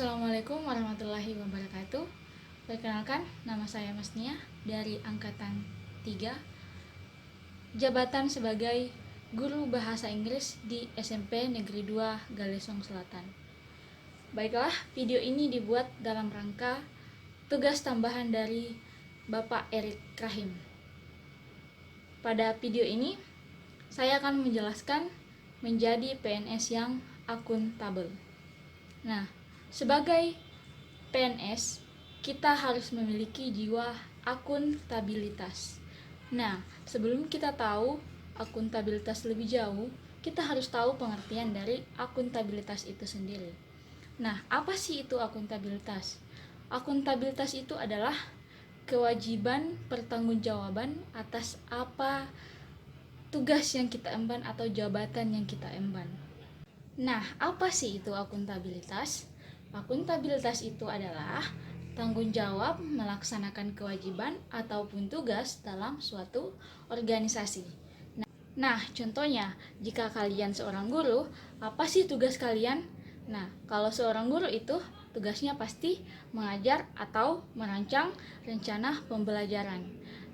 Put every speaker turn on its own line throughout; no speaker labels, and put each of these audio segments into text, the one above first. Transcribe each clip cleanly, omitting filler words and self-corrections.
Assalamualaikum warahmatullahi wabarakatuh. Perkenalkan, nama saya Mas Nia dari Angkatan 3, jabatan sebagai Guru Bahasa Inggris di SMP Negeri 2 Galesong Selatan. Baiklah, video ini dibuat dalam rangka tugas tambahan dari Bapak Erik Rahim. Pada video ini, saya akan menjelaskan menjadi PNS yang akuntabel. Nah, sebagai PNS, kita harus memiliki jiwa akuntabilitas. Nah, sebelum kita tahu akuntabilitas lebih jauh, kita harus tahu pengertian dari akuntabilitas itu sendiri. Nah, apa sih itu akuntabilitas? Akuntabilitas itu adalah kewajiban pertanggungjawaban atas apa tugas yang kita emban atau jabatan yang kita emban. Nah, apa sih itu akuntabilitas? Akuntabilitas itu adalah tanggung jawab melaksanakan kewajiban ataupun tugas dalam suatu organisasi. Nah, contohnya, jika kalian seorang guru, apa sih tugas kalian? Nah, kalau seorang guru itu tugasnya pasti mengajar atau merancang rencana pembelajaran.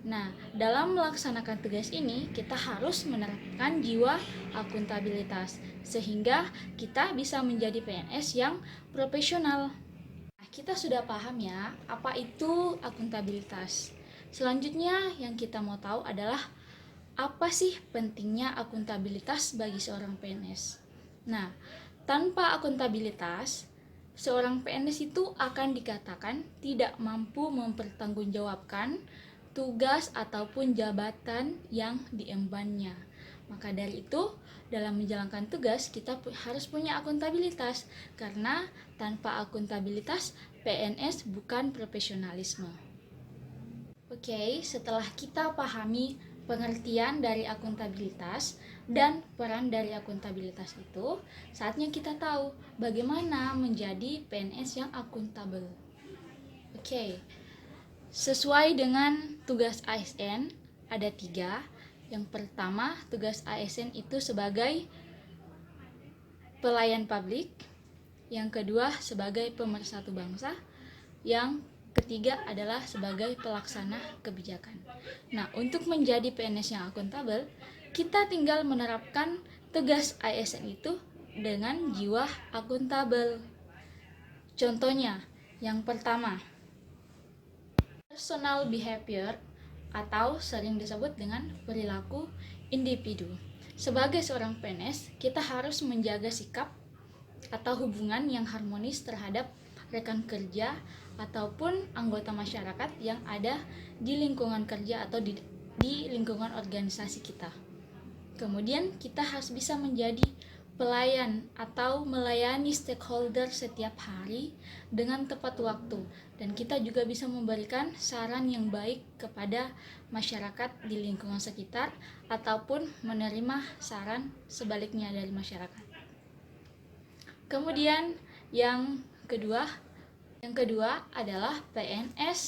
Nah, dalam melaksanakan tugas ini, kita harus menerapkan jiwa akuntabilitas, sehingga kita bisa menjadi PNS yang profesional. Nah, kita sudah paham ya, apa itu akuntabilitas. Selanjutnya yang kita mau tahu adalah, apa sih pentingnya akuntabilitas bagi seorang PNS? Nah, tanpa akuntabilitas, seorang PNS itu akan dikatakan tidak mampu mempertanggungjawabkan tugas ataupun jabatan yang diembannya. Maka dari itu, dalam menjalankan tugas kita harus punya akuntabilitas, karena tanpa akuntabilitas PNS bukan profesionalisme. Oke, setelah kita pahami pengertian dari akuntabilitas dan peran dari akuntabilitas itu, saatnya kita tahu bagaimana menjadi PNS yang akuntabel. Oke, sesuai dengan tugas ASN ada 3. Yang pertama, tugas ASN itu sebagai pelayan publik. Yang kedua, sebagai pemersatu bangsa. Yang ketiga adalah sebagai pelaksana kebijakan. Nah, untuk menjadi PNS yang akuntabel, kita tinggal menerapkan tugas ASN itu dengan jiwa akuntabel. Contohnya, yang pertama, personal behavior atau sering disebut dengan perilaku individu. Sebagai seorang PNS, kita harus menjaga sikap atau hubungan yang harmonis terhadap rekan kerja ataupun anggota masyarakat yang ada di lingkungan kerja atau di lingkungan organisasi kita. Kemudian kita harus bisa menjadi pelayan atau melayani stakeholder setiap hari dengan tepat waktu, dan kita juga bisa memberikan saran yang baik kepada masyarakat di lingkungan sekitar ataupun menerima saran sebaliknya dari masyarakat. Kemudian yang kedua adalah PNS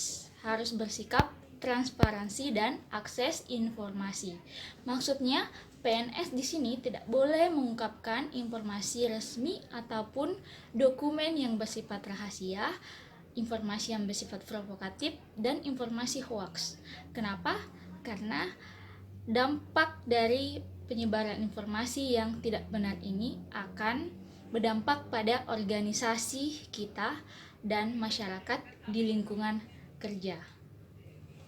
harus bersikap transparansi dan akses informasi. Maksudnya, PNS di sini tidak boleh mengungkapkan informasi resmi ataupun dokumen yang bersifat rahasia, informasi yang bersifat provokatif, dan informasi hoaks. Kenapa? Karena dampak dari penyebaran informasi yang tidak benar ini akan berdampak pada organisasi kita dan masyarakat di lingkungan kerja.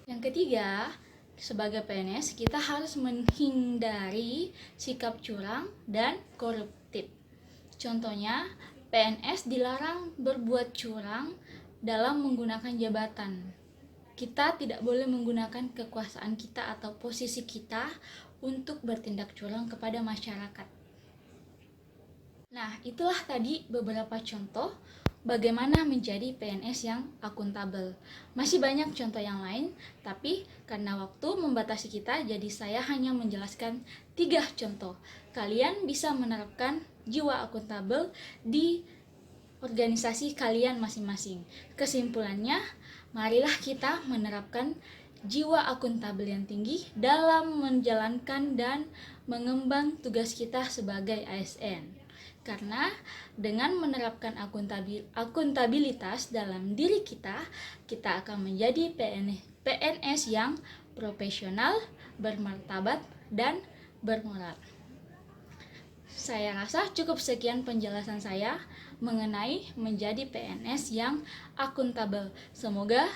Yang ketiga, sebagai PNS kita harus menghindari sikap curang dan koruptif. Contohnya, PNS dilarang berbuat curang dalam menggunakan jabatan. Kita tidak boleh menggunakan kekuasaan kita atau posisi kita untuk bertindak curang kepada masyarakat. Nah, itulah tadi beberapa contoh bagaimana menjadi PNS yang akuntabel. Masih banyak contoh yang lain, tapi karena waktu membatasi kita, jadi saya hanya menjelaskan 3 contoh. Kalian bisa menerapkan jiwa akuntabel di organisasi kalian masing-masing. Kesimpulannya, marilah kita menerapkan jiwa akuntabel yang tinggi dalam menjalankan dan mengembang tugas kita sebagai ASN. Karena dengan menerapkan akuntabilitas dalam diri kita, kita akan menjadi PNS yang profesional, bermartabat, dan bermoral. Saya rasa cukup sekian penjelasan saya mengenai menjadi PNS yang akuntabel. Semoga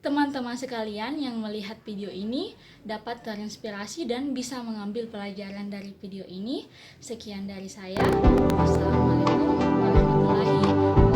teman-teman sekalian yang melihat video ini dapat terinspirasi dan bisa mengambil pelajaran dari video ini. Sekian dari saya. Wassalamualaikum warahmatullahi wabarakatuh.